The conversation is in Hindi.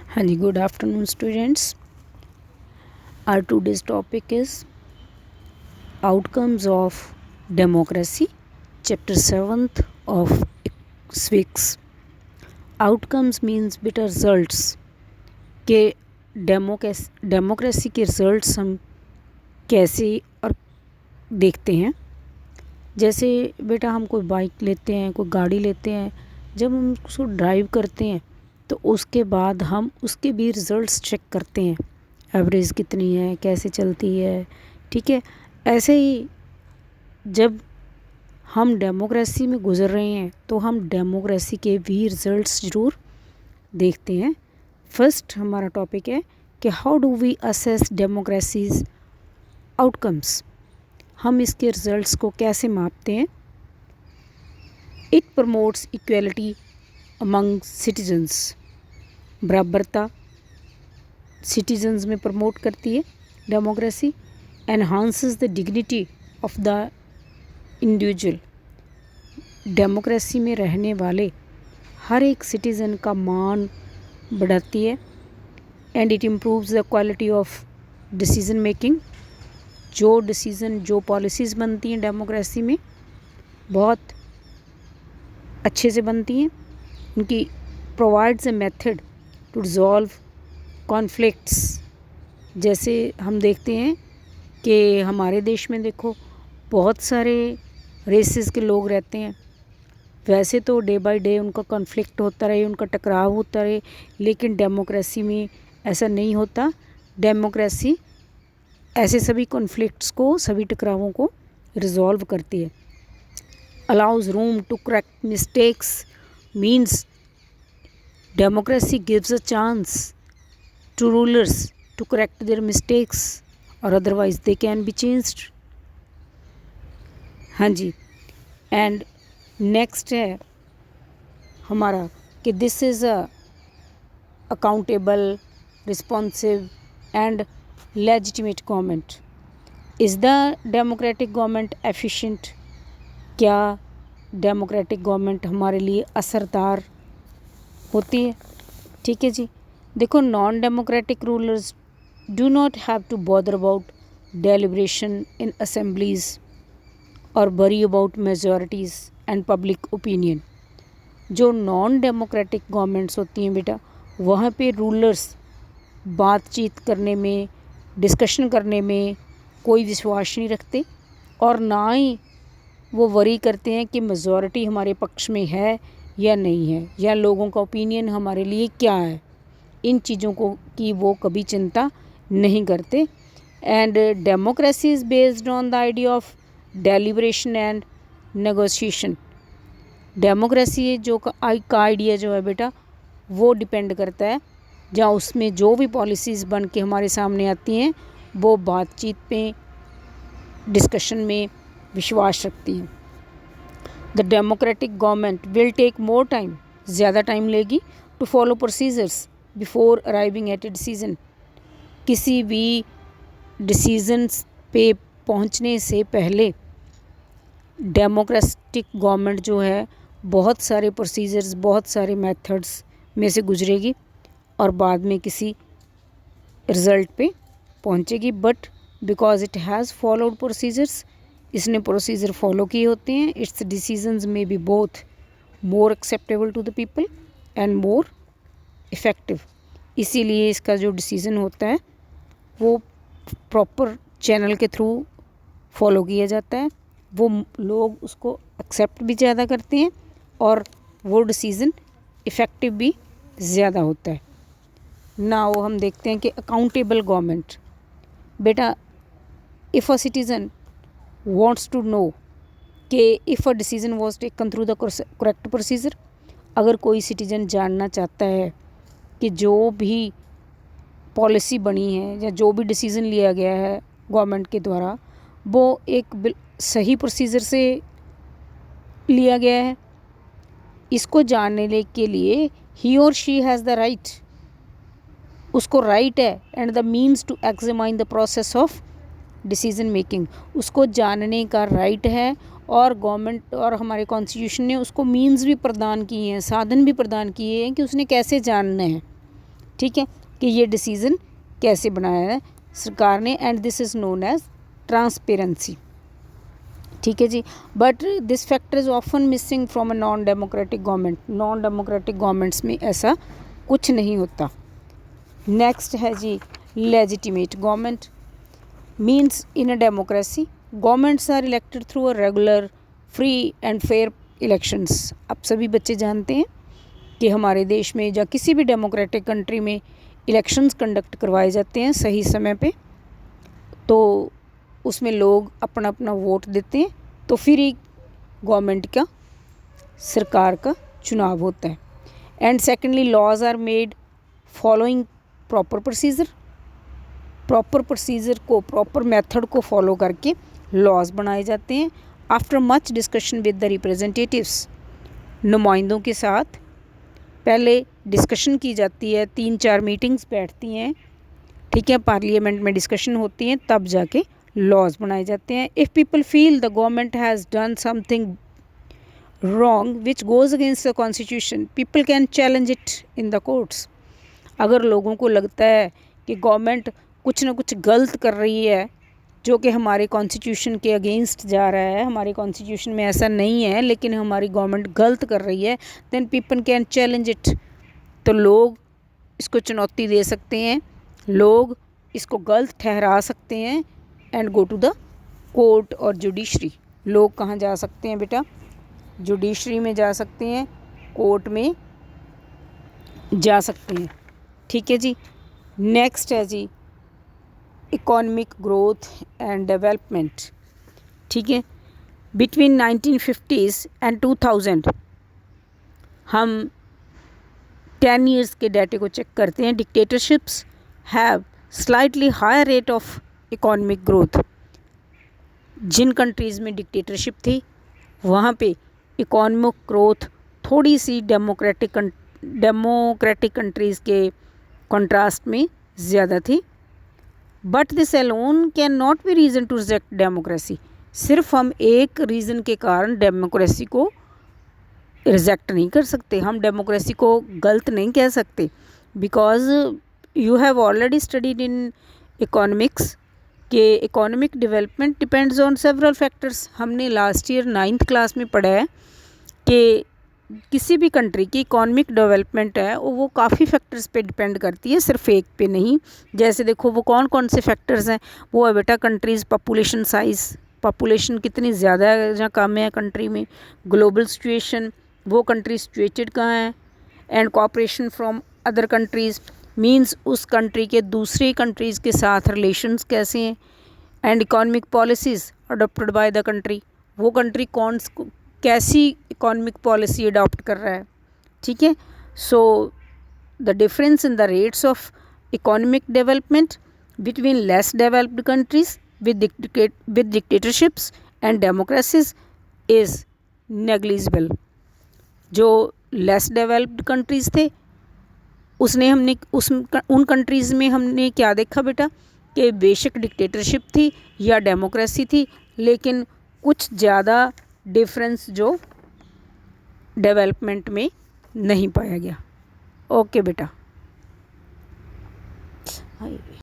हाँ जी, good afternoon students. Our today's topic is Outcomes of Democracy, Chapter 7th of SWIX. Outcomes means बेटा results के डेमोक्रेसी के रिजल्ट्स हम कैसे और देखते हैं। जैसे बेटा हम कोई बाइक लेते हैं, कोई गाड़ी लेते हैं, जब हम उसको ड्राइव करते हैं तो उसके बाद हम उसके भी रिज़ल्ट्स चेक करते हैं, एवरेज कितनी है, कैसे चलती है, ठीक है। ऐसे ही जब हम डेमोक्रेसी में गुजर रहे हैं तो हम डेमोक्रेसी के भी रिज़ल्ट्स ज़रूर देखते हैं। फर्स्ट हमारा टॉपिक है कि how do we assess democracies outcomes. हम इसके रिज़ल्ट्स को कैसे मापते हैं। It promotes equality among citizens, बराबरता सिटीजन्स में प्रमोट करती है democracy. Enhances the dignity of the individual, democracy में रहने वाले हर एक सिटीज़न का मान बढ़ाती है। And it improves the quality of decision making, जो पॉलिसीज़ बनती हैं डेमोक्रेसी में बहुत अच्छे से बनती हैं। उनकी provides a method to resolve conflicts. जैसे हम देखते हैं कि हमारे देश में देखो बहुत सारे रेसेस के लोग रहते हैं। वैसे तो डे बाय डे उनका कॉन्फ्लिक्ट होता रहे, उनका टकराव होता रहे, लेकिन डेमोक्रेसी में ऐसा नहीं होता। डेमोक्रेसी ऐसे सभी कॉन्फ्लिक्ट्स को, सभी टकरावों को रिजॉल्व करती है। Allows room to correct mistakes means democracy gives a chance to rulers to correct their mistakes or otherwise they can be changed। हाँ जी। एंड नेक्स्ट है हमारा कि this is a accountable, responsive and legitimate government. Is the democratic government efficient. क्या डेमोक्रेटिक गवर्नमेंट हमारे लिए असरदार होती है, ठीक है जी। देखो non democratic rulers do not have to bother about deliberation in assemblies और worry about majorities and public opinion. जो नॉन डेमोक्रेटिक गवर्नमेंट्स होती हैं बेटा, वहाँ पे रूलर्स बातचीत करने में, डिस्कशन करने में कोई विश्वास नहीं रखते और ना ही वो वरी करते हैं कि मेजॉरिटी हमारे पक्ष में है या नहीं है, या लोगों का ओपिनियन हमारे लिए क्या है। इन चीज़ों को की वो कभी चिंता नहीं करते। And democracy is based on the idea of deliberation and negotiation. Democracy जो का आइडिया जो है बेटा, वो डिपेंड करता है जहाँ उसमें जो भी पॉलिसीज़ बन के हमारे सामने आती हैं वो बातचीत पे, डिस्कशन में विश्वास रखती हैं। The democratic government will take more time, ज़्यादा टाइम लेगी, to follow procedures before arriving at a decision. किसी भी डिसीजंस पे पहुंचने से पहले डेमोक्रेटिक गवर्नमेंट जो है बहुत सारे प्रोसीजर्स, बहुत सारे मेथड्स में से गुजरेगी और बाद में किसी रिज़ल्ट पे पहुंचेगी। But because it has followed procedures, इसने प्रोसीजर फॉलो किए होते हैं, इट्स डिसीजंस में be both more acceptable to the people and more effective. इसीलिए इसका जो डिसीज़न होता है वो प्रॉपर चैनल के थ्रू फॉलो किया जाता है, वो लोग उसको एक्सेप्ट भी ज़्यादा करते हैं और वो डिसीज़न इफ़ेक्टिव भी ज़्यादा होता है। ना वो हम देखते हैं कि अकाउंटेबल गवर्नमेंट। बेटा if a citizen wants to know कि if a decision was taken through the correct procedure, अगर कोई सिटीजन जानना चाहता है कि जो भी पॉलिसी बनी है या जो भी डिसीज़न लिया गया है गवर्नमेंट के द्वारा वो एक सही प्रोसीजर से लिया गया है, इसको जानने के लिए ही और शी हैज़ द राइट, उसको राइट है and the means to examine the process of decision making, उसको जानने का राइट है। और गवर्नमेंट और हमारे कॉन्स्टिट्यूशन ने उसको मीन्स भी प्रदान किए हैं, साधन भी प्रदान किए हैं कि उसने कैसे जानना है। ठीक है, कि ये डिसीज़न कैसे बनाया है सरकार ने, and this is known as transparency. ठीक है जी, but this factor is often missing from a non democratic government. Non democratic governments में ऐसा कुछ नहीं होता। नेक्स्ट है जी legitimate government. Means in a democracy governments are elected through a regular free and fair elections. आप सभी बच्चे जानते हैं कि हमारे देश में या किसी भी डेमोक्रेटिक कंट्री में इलेक्शंस कंडक्ट करवाए जाते हैं सही समय पे, तो उसमें लोग अपना अपना वोट देते हैं, तो फिर ही गवर्नमेंट का, सरकार का चुनाव होता है। And secondly laws are made following proper procedure. Proper procedure को, प्रॉपर मेथड को फॉलो करके लॉज बनाए जाते हैं। After much discussion with the representatives, नुमाइंदों के साथ पहले डिस्कशन की जाती है, 3-4 मीटिंग्स बैठती हैं, ठीक है, पार्लियामेंट में डिस्कशन होती हैं, तब जाके लॉज बनाए जाते हैं। If people feel the government has done something wrong which goes against the constitution, people can challenge it in the courts. अगर लोगों को लगता है कि गवर्नमेंट कुछ ना कुछ गलत कर रही है जो कि हमारे कॉन्स्टिट्यूशन के अगेंस्ट जा रहा है, हमारे कॉन्स्टिट्यूशन में ऐसा नहीं है लेकिन हमारी गवर्नमेंट गलत कर रही है, then people can challenge it. तो लोग इसको चुनौती दे सकते हैं, लोग इसको गलत ठहरा सकते हैं, and go to the court और जुडिशरी। लोग कहाँ जा सकते हैं बेटा? जुडिशरी में जा सकते हैं, कोर्ट में जा सकते हैं। ठीक है जी। नेक्स्ट है जी इकोनॉमिक ग्रोथ एंड डेवलपमेंट। ठीक है, बिटवीन 1950s एंड 2000 हम 10 ईयर्स के डाटे को चेक करते हैं। Dictatorships have slightly higher rate of economic growth. जिन कंट्रीज़ में डिक्टेटरशिप थी वहाँ पे इकोनॉमिक ग्रोथ थोड़ी सी डेमोक्रेटिक कंट्रीज़ के कंट्रास्ट में ज़्यादा थी। But this alone can not be reason to reject democracy. सिर्फ हम एक रीज़न के कारण डेमोक्रेसी को रिजेक्ट नहीं कर सकते, हम डेमोक्रेसी को गलत नहीं कह सकते, because you have already studied in economics के economic development depends on several factors. हमने लास्ट ईयर 9th क्लास में पढ़ा है कि किसी भी कंट्री की इकोनॉमिक डेवलपमेंट है वो काफ़ी फैक्टर्स पे डिपेंड करती है, सिर्फ एक पे नहीं। जैसे देखो वो कौन कौन से फैक्टर्स हैं, वो है बेटा कंट्रीज़ पॉपुलेशन साइज़, पॉपुलेशन कितनी ज़्यादा है या कम है कंट्री में, ग्लोबल सिचुएशन, वो कंट्री सिचुएटेड कहाँ है, and cooperation from other countries, means उस कंट्री के दूसरी कंट्रीज़ के साथ रिलेशंस कैसे हैं, and economic policies adopted by the country, वो कंट्री कैसी इकोनॉमिक पॉलिसी अडॉप्ट कर रहा है। ठीक है, so the difference in the rates of economic development between less developed countries with dictatorships and democracies is negligible. जो लेस डेवलप्ड कंट्रीज़ थे उन कंट्रीज़ में हमने क्या देखा बेटा कि बेशक डिक्टेटरशिप थी या डेमोक्रेसी थी, लेकिन कुछ ज़्यादा डिफरेंस जो डेवलपमेंट में नहीं पाया गया। ओके बेटा।